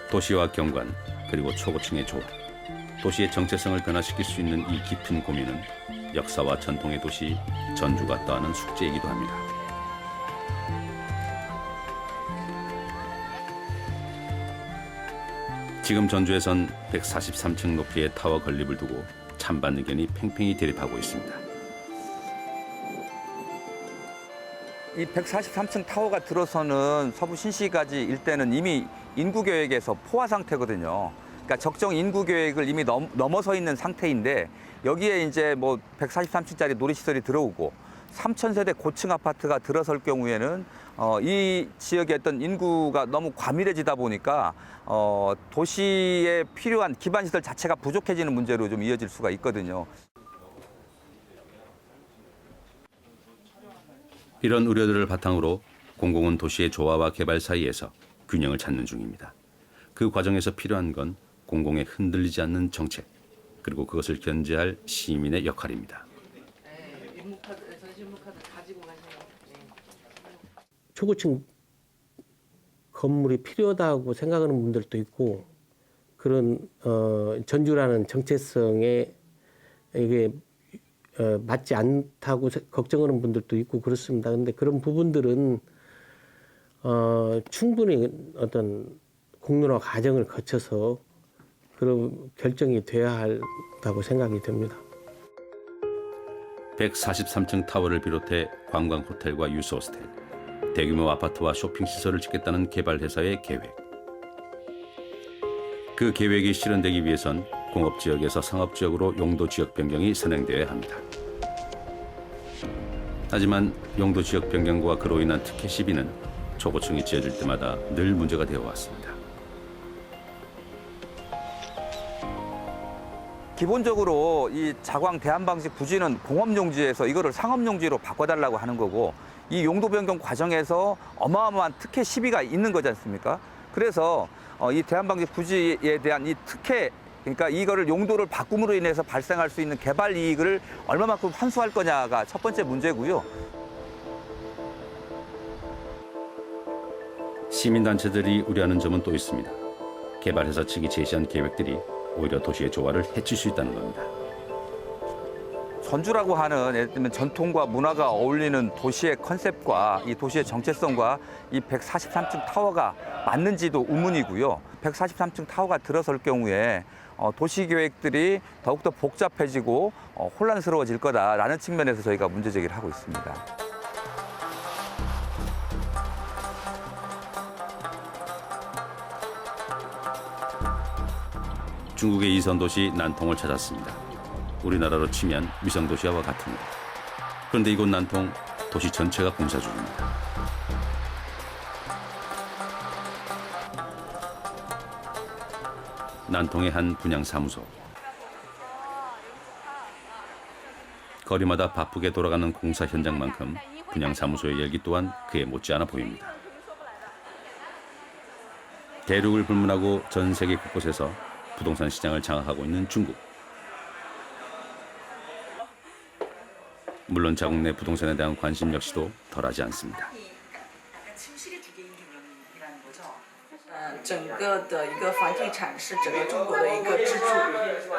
도시와 경관, 그리고 초고층의 조화, 도시의 정체성을 변화시킬 수 있는 이 깊은 고민은 역사와 전통의 도시 전주가 떠안은 숙제이기도 합니다. 지금 전주에선 143층 높이의 타워 건립을 두고 찬반 의견이 팽팽히 대립하고 있습니다. 이 143층 타워가 들어서는 서부 신시가지 일대는 이미 인구 계획에서 포화 상태거든요. 그러니까 적정 인구 계획을 이미 넘어서 있는 상태인데 여기에 이제 뭐 143층짜리 놀이시설이 들어오고 3,000세대 고층 아파트가 들어설 경우에는 이 지역에 어떤 인구가 너무 과밀해지다 보니까 도시에 필요한 기반 시설 자체가 부족해지는 문제로 좀 이어질 수가 있거든요. 이런 우려들을 바탕으로 공공은 도시의 조화와 개발 사이에서 균형을 찾는 중입니다. 그 과정에서 필요한 건 공공의 흔들리지 않는 정책, 그리고 그것을 견제할 시민의 역할입니다. 초고층 건물이 필요하다고 생각하는 분들도 있고, 그런 전주라는 정체성에 이게 맞지 않다고 걱정하는 분들도 있고 그렇습니다. 근데 그런 부분들은 충분히 어떤 공론화 과정을 거쳐서 그런 결정이 돼야 한다고 생각이 됩니다. 143층 타워를 비롯해 관광 호텔과 유스 호스텔, 대규모 아파트와 쇼핑 시설을 짓겠다는 개발 회사의 계획. 그 계획이 실현되기 위해선 공업지역에서 상업지역으로 용도 지역 변경이 선행되어야 합니다. 하지만 용도 지역 변경과 그로 인한 특혜 시비는 초고층이 지어질 때마다 늘 문제가 되어 왔습니다. 기본적으로 이 자광 대한방식 부지는 공업용지에서 이거를 상업용지로 바꿔달라고 하는 거고, 이 용도 변경 과정에서 어마어마한 특혜 시비가 있는 거지 않습니까? 그래서 이 대한방식 부지에 대한 이 특혜, 그러니까 이거를 용도를 바꿈으로 인해서 발생할 수 있는 개발 이익을 얼마만큼 환수할 거냐가 첫 번째 문제고요. 시민단체들이 우려하는 점은 또 있습니다. 개발회사 측이 제시한 계획들이 오히려 도시의 조화를 해칠 수 있다는 겁니다. 전주라고 하는 예를 들면 전통과 문화가 어울리는 도시의 컨셉과 이 도시의 정체성과 이 143층 타워가 맞는지도 의문이고요. 143층 타워가 들어설 경우에 도시 계획들이 더욱더 복잡해지고 혼란스러워질 거다라는 측면에서 저희가 문제 제기를 하고 있습니다. 중국의 이선도시 난통을 찾았습니다. 우리나라로 치면 위성도시와 같습니다. 그런데 이곳 난통, 도시 전체가 공사 중입니다. 난통의 한 분양사무소. 거리마다 바쁘게 돌아가는 공사 현장만큼 분양사무소의 열기 또한 그에 못지않아 보입니다. 대륙을 불문하고 전 세계 곳곳에서 부동산 시장을 장악하고 있는 중국. 물론 자국 내 부동산에 대한 관심 역시도 덜하지 않습니다. 整个的一个房地产是整个中国的一个支柱，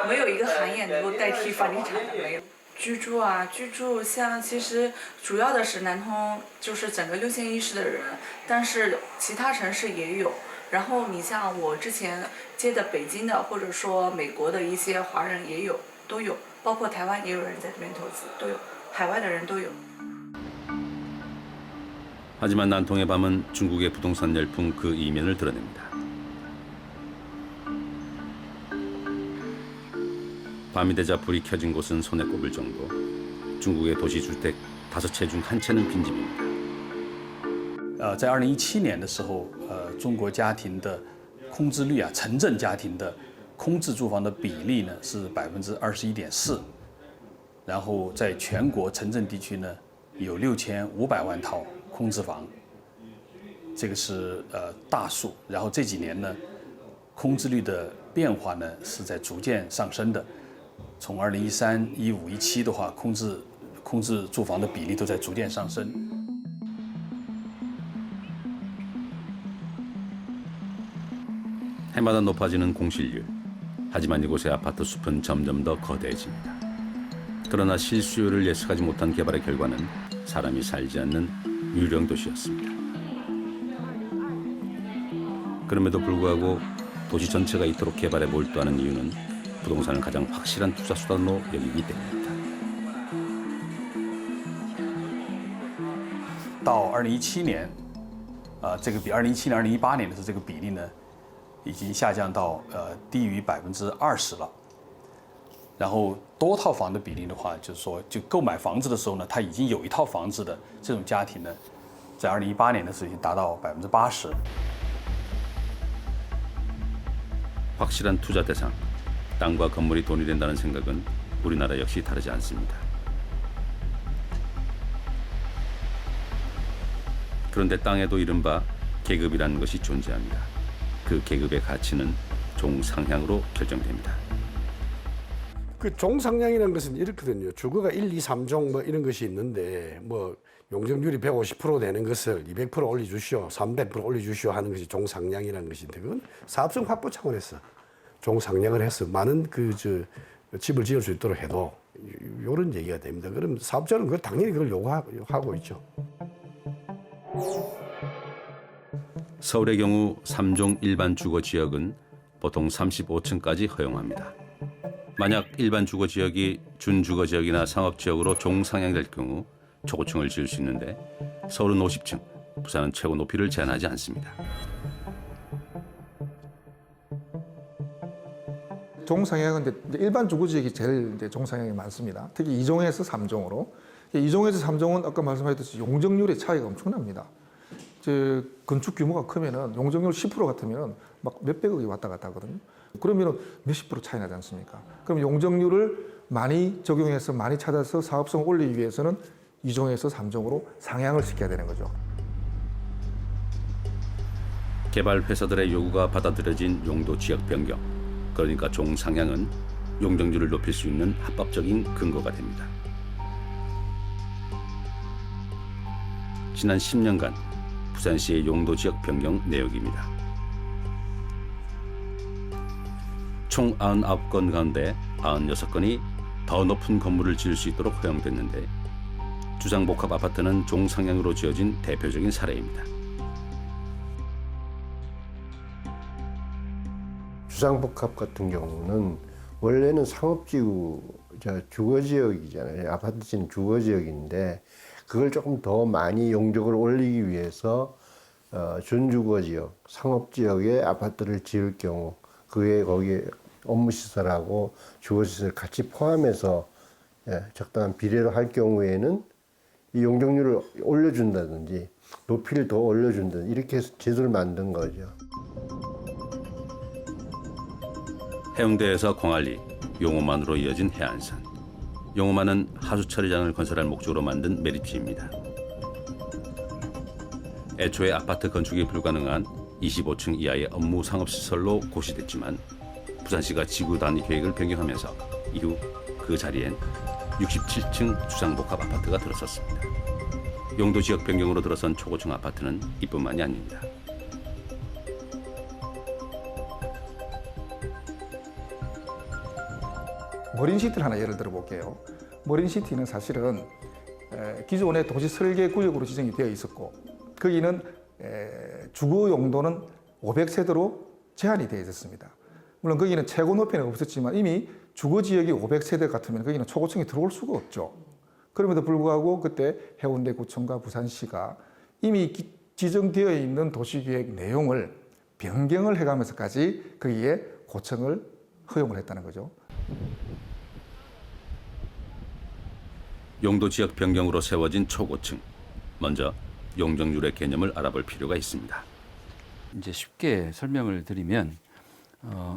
没有一个行业能够代替房地产的，没有。居住啊，居住像其实主要的是南通，就是整个6县1市的人，但是其他城市也有。然后你像我之前接的北京的，或者说美国的一些华人也有，都有，包括台湾也有人在这边投资，都有，海外的人都有。 하지만 난통의 밤은 중국의 부동산 열풍 그 이면을 드러냅니다. 밤이 되자 불이 켜진 곳은 손에 꼽을 정도. 중국의 도시주택 5채 중 1채는 빈집입니다. 在2017年的时候，中国家庭的空置率啊，城镇家庭的空置住房的比例呢是21.4%，然后在全国城镇地区呢有6500万套空置房，这个是大数。然后这几年呢，空置率的变化呢是在逐渐上升的，从2013、15、17的话，空置住房的比例都在逐渐上升。 해마다 높아지는 공실률. 하지만 이곳의 아파트 숲은 점점 더 거대해집니다. 그러나 실수요를 예측하지 못한 개발의 결과는 사람이 살지 않는 유령 도시였습니다. 그럼에도 불구하고 도시 전체가 이토록 개발에 몰두하는 이유는 부동산을 가장 확실한 투자 수단으로 여기기 때문입니다. 到2017年，这个比2017年、2018年的时候，这个比例呢，已经下降到低于20%了。然后多套房的比例的话，就是说，就购买房子的时候呢，他已经有一套房子的这种家庭呢，在2018年的时候已经达到80%。 확실한 투자 대상, 땅과 건물이 돈이 된다는 생각은 우리나라 역시 다르지 않습니다. 그런데 땅에도 이른바 계급이라는 것이 존재합니다. 그 계급의 가치는 종상향으로 결정됩니다. 그 종상향이라는 것은 이렇거든요. 주거가 1, 2, 3종 뭐 이런 것이 있는데 뭐 용적률이 150% 되는 것을 200% 올려주시오, 300% 올려주시오 하는 것이 종상향이라는 것인데 그건 사업성 확보 차원에서 종상향을 해서 많은 집을 지을 수 있도록 해도 이런 얘기가 됩니다. 그럼 사업자는 그걸 당연히 그걸 요구하고 있죠. 서울의 경우 3종 일반 주거 지역은 보통 35층까지 허용합니다. 만약 일반 주거 지역이 준주거 지역이나 상업 지역으로 종상향이 될 경우 초고층을 지을 수 있는데 서울은 50층, 부산은 최고 높이를 제한하지 않습니다. 종상향은 이제 일반 주거 지역이 제일 이제 종상향이 많습니다. 특히 2종에서 3종으로. 2종에서 3종은 아까 말씀하셨듯이 용적률의 차이가 엄청납니다. 건축 규모가 크면은 용적률 10% 같으면 막 몇백억이 왔다 갔다 하거든요. 그러면은 몇십 프로 차이 나지 않습니까? 그럼 용적률을 많이 적용해서 많이 찾아서 사업성을 올리기 위해서는 2종에서 3종으로 상향을 시켜야 되는 거죠. 개발 회사들의 요구가 받아들여진 용도 지역 변경, 그러니까 종상향은 용적률을 높일 수 있는 합법적인 근거가 됩니다. 지난 10년간 부산시의 용도 지역 변경 내역입니다. 총 99건 가운데 96건이 더 높은 건물을 지을 수 있도록 허용됐는데 주상복합 아파트는 종상향으로 지어진 대표적인 사례입니다. 주상복합 같은 경우는 원래는 상업지구, 주거지역이잖아요. 아파트지는 주거지역인데 그걸 조금 더 많이 용적을 올리기 위해서 준주거지역, 상업지역에 아파트를 지을 경우 그에 거기에 업무시설하고 주거시설 같이 포함해서 적당한 비례로 할 경우에는 이 용적률을 올려준다든지 높이를 더 올려준다든지 이렇게 해서 제도를 만든 거죠. 해운대에서 광안리, 용호만으로 이어진 해안산. 용호만은 하수처리장을 건설할 목적으로 만든 매립지입니다. 애초에 아파트 건축이 불가능한 25층 이하의 업무 상업시설로 고시됐지만 부산시가 지구 단위 계획을 변경하면서 이후 그 자리엔 67층 주상복합 아파트가 들어섰습니다. 용도 지역 변경으로 들어선 초고층 아파트는 이뿐만이 아닙니다. 머린시티를 하나 예를 들어 볼게요. 머린시티는 사실은 기존의 도시 설계 구역으로 지정이 되어 있었고 거기는 주거 용도는 500세대로 제한이 되어 있었습니다. 물론 거기는 최고 높이는 없었지만 이미 주거 지역이 500세대 같으면 거기는 초고층이 들어올 수가 없죠. 그럼에도 불구하고 그때 해운대구청과 부산시가 이미 지정되어 있는 도시계획 내용을 변경을 해가면서까지 거기에 고층을 허용을 했다는 거죠. 용도 지역 변경으로 세워진 초고층. 먼저 용적률의 개념을 알아볼 필요가 있습니다. 이제 쉽게 설명을 드리면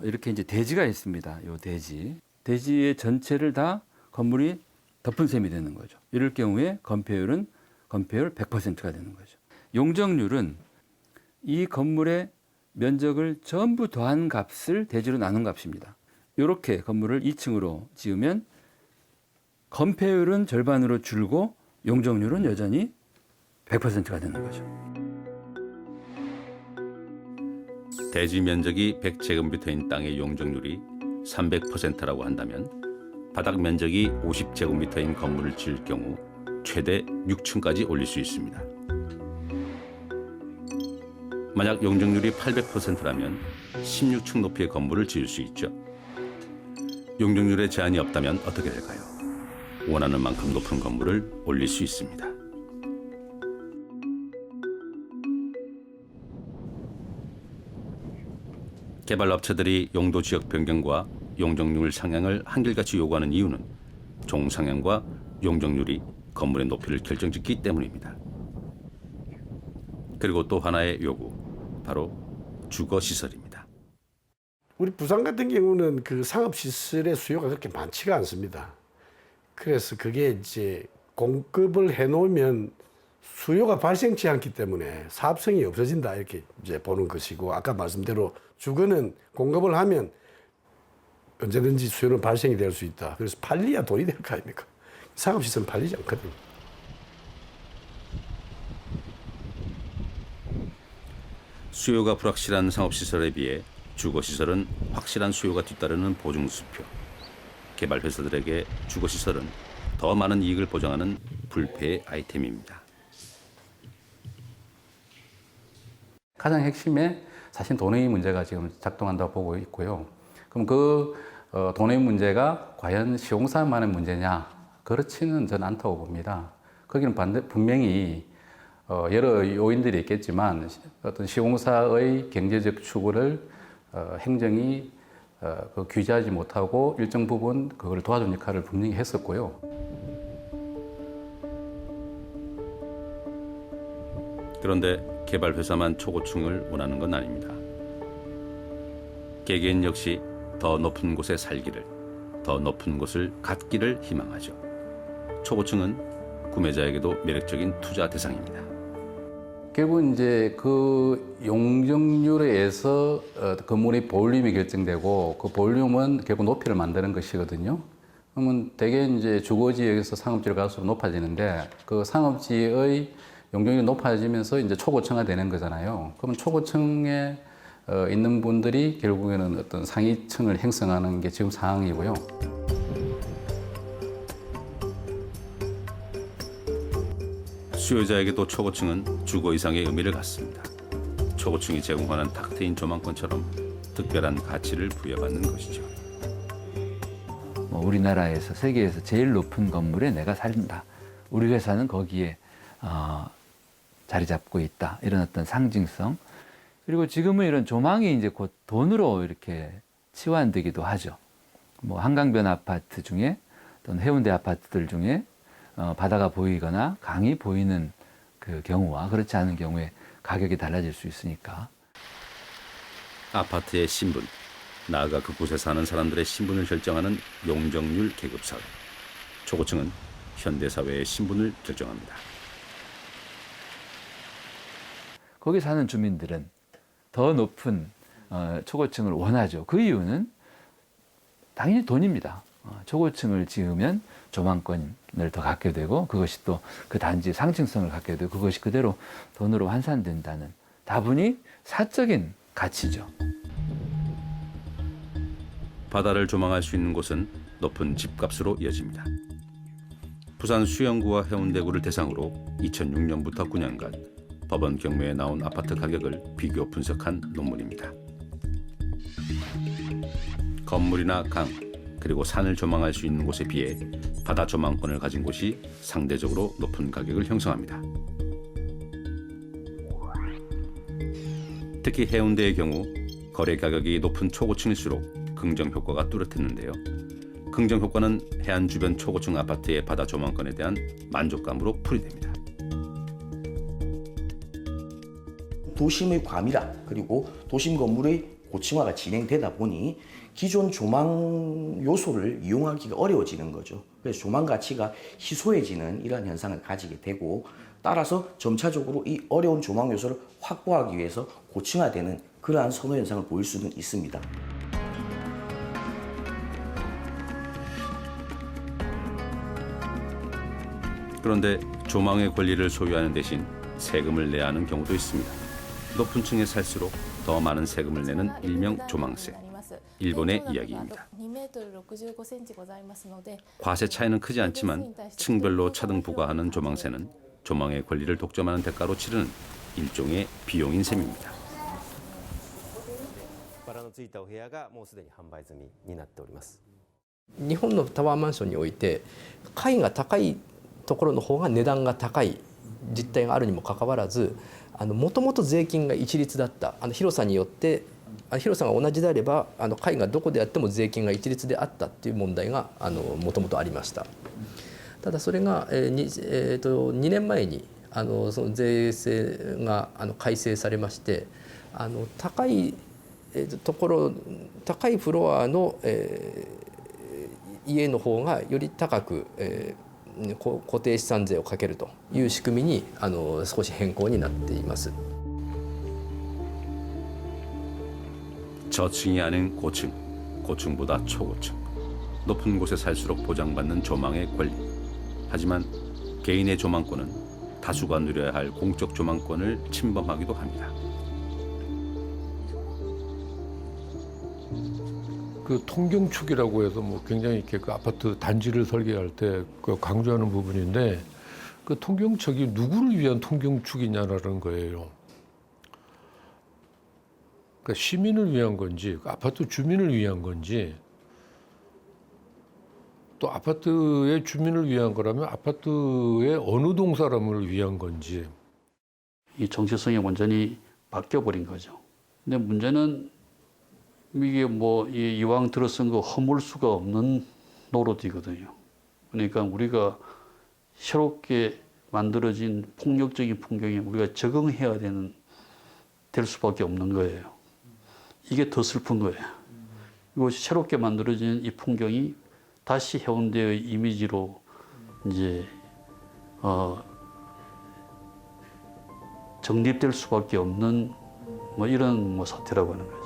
이렇게 이제 대지가 있습니다. 요 대지의 전체를 다 건물이 덮은 셈이 되는 거죠. 이럴 경우에 건폐율 100%가 되는 거죠. 용적률은 이 건물의 면적을 전부 더한 값을 대지로 나눈 값입니다. 이렇게 건물을 2층으로 지으면 건폐율은 절반으로 줄고 용적률은 여전히 100%가 되는 거죠. 대지 면적이 100제곱미터인 땅의 용적률이 300%라고 한다면 바닥 면적이 50제곱미터인 건물을 지을 경우 최대 6층까지 올릴 수 있습니다. 만약 용적률이 800%라면 16층 높이의 건물을 지을 수 있죠. 용적률에 제한이 없다면 어떻게 될까요? 원하는 만큼 높은 건물을 올릴 수 있습니다. 개발업체들이 용도 지역 변경과 용적률 상향을 한결같이 요구하는 이유는 종상향과 용적률이 건물의 높이를 결정짓기 때문입니다. 그리고 또 하나의 요구, 바로 주거시설입니다. 우리 부산 같은 경우는 그 상업시설의 수요가 그렇게 많지가 않습니다. 그래서 그게 이제 공급을 해놓으면 수요가 발생치 않기 때문에 사업성이 없어진다 이렇게 이제 보는 것이고, 아까 말씀대로 주거는 공급을 하면 언제든지 수요는 발생이 될 수 있다. 그래서 팔리야 돈이 될 거 아닙니까? 상업시설은 팔리지 않거든요. 수요가 불확실한 상업시설에 비해 주거시설은 확실한 수요가 뒤따르는 보증수표. 개발회사들에게 주거시설은 더 많은 이익을 보장하는 불패의 아이템입니다. 가장 핵심에 사실 돈의 문제가 지금 작동한다고 보고 있고요. 그럼 그 돈의 문제가 과연 시공사만의 문제냐? 그렇지는 저는 않다고 봅니다. 거기는 분명히 여러 요인들이 있겠지만 어떤 시공사의 경제적 추구를 행정이 규제하지 못하고 일정 부분 그걸 도와준 역할을 분명히 했었고요. 그런데 개발회사만 초고층을 원하는 건 아닙니다. 개개인 역시 더 높은 곳에 살기를, 더 높은 곳을 갖기를 희망하죠. 초고층은 구매자에게도 매력적인 투자 대상입니다. 결국은 이제 그 용적률에 의해서 건물의 볼륨이 결정되고 그 볼륨은 결국 높이를 만드는 것이거든요. 그러면 대개 이제 주거지역에서 상업지로 갈수록 높아지는데 그 상업지의 용적률이 높아지면서 이제 초고층화 되는 거잖아요. 그러면 초고층에 있는 분들이 결국에는 어떤 상위층을 형성하는 게 지금 상황이고요. 수요자에게도 초고층은 주거 이상의 의미를 갖습니다. 초고층이 제공하는 탁 트인 조망권처럼 특별한 가치를 부여받는 것이죠. 우리나라에서 세계에서 제일 높은 건물에 내가 산다. 우리 회사는 거기에 자리 잡고 있다. 이런 어떤 상징성. 그리고 지금은 이런 조망이 이제 곧 돈으로 이렇게 치환되기도 하죠. 뭐 한강변 아파트 중에 또는 해운대 아파트들 중에 바다가 보이거나 강이 보이는 그 경우와 그렇지 않은 경우에 가격이 달라질 수 있으니까. 아파트의 신분, 나아가 그곳에 사는 사람들의 신분을 결정하는 용적률 계급사회. 초고층은 현대사회의 신분을 결정합니다. 거기 사는 주민들은 더 높은 초고층을 원하죠. 그 이유는 당연히 돈입니다. 초고층을 지으면 조망권을 더 갖게 되고 그것이 또 그 단지의 상징성을 갖게 되고 그것이 그대로 돈으로 환산된다는 다분히 사적인 가치죠. 바다를 조망할 수 있는 곳은 높은 집값으로 이어집니다. 부산 수영구와 해운대구를 대상으로 2006년부터 9년간 법원 경매에 나온 아파트 가격을 비교 분석한 논문입니다. 건물이나 강, 그리고 산을 조망할 수 있는 곳에 비해 바다 조망권을 가진 곳이 상대적으로 높은 가격을 형성합니다. 특히 해운대의 경우 거래 가격이 높은 초고층일수록 긍정 효과가 뚜렷했는데요. 긍정 효과는 해안 주변 초고층 아파트의 바다 조망권에 대한 만족감으로 풀이됩니다. 도심의 과밀화 그리고 도심 건물의 고층화가 진행되다 보니 기존 조망 요소를 이용하기가 어려워지는 거죠. 그래서 조망 가치가 희소해지는 이런 현상을 가지게 되고 따라서 점차적으로 이 어려운 조망 요소를 확보하기 위해서 고층화되는 그러한 선호 현상을 보일 수는 있습니다. 그런데 조망의 권리를 소유하는 대신 세금을 내야 하는 경우도 있습니다. 높은 층에 살수록 더 많은 세금을 내는 일명 조망세. 일본의 이야기입니다. 과세 차이는 크지 않지만 층별로 차등 부과하는 조망세는 조망의 권리를 독점하는 대가로 치르는 일종의 비용인 셈입니다. バラのついたお部屋がもうすでに販売済みになっております。日本のタワーマンションにおいて階が高いところの方が値段が高い実態があるにもかかわらず、もともと税金が一律だった、広さによって広さが同じであれば階がどこであっても税金が一律であったっていう問題がもともとありました。ただそれが2年前にその税制が改正されまして、高いところ高いフロアの家の方がより高く固定資産税をかけるという仕組みに少し変更になっています。 저층이 아닌 고층, 고층보다 초고층. 높은 곳에 살수록 보장받는 조망의 권리. 하지만 개인의 조망권은 다수가 누려야 할 공적 조망권을 침범하기도 합니다. 그 통경축이라고 해서 뭐 굉장히 이렇게 그 아파트 단지를 설계할 때 그 강조하는 부분인데 그 통경축이 누구를 위한 통경축이냐라는 거예요. 그러니까 시민을 위한 건지 아파트 주민을 위한 건지 또 아파트의 주민을 위한 거라면 아파트의 어느 동 사람을 위한 건지 이 정체성이 완전히 바뀌어버린 거죠. 근데 문제는 이게 뭐 이왕 들어선 거 허물 수가 없는 노릇이거든요. 그러니까 우리가 새롭게 만들어진 폭력적인 풍경에 우리가 적응해야 될 수밖에 없는 거예요. 이게 더 슬픈 거예요. 그리고 새롭게 만들어진 이 풍경이 다시 해운대의 이미지로 이제 정립될 수밖에 없는 뭐 이런 사태라고 하는 거죠.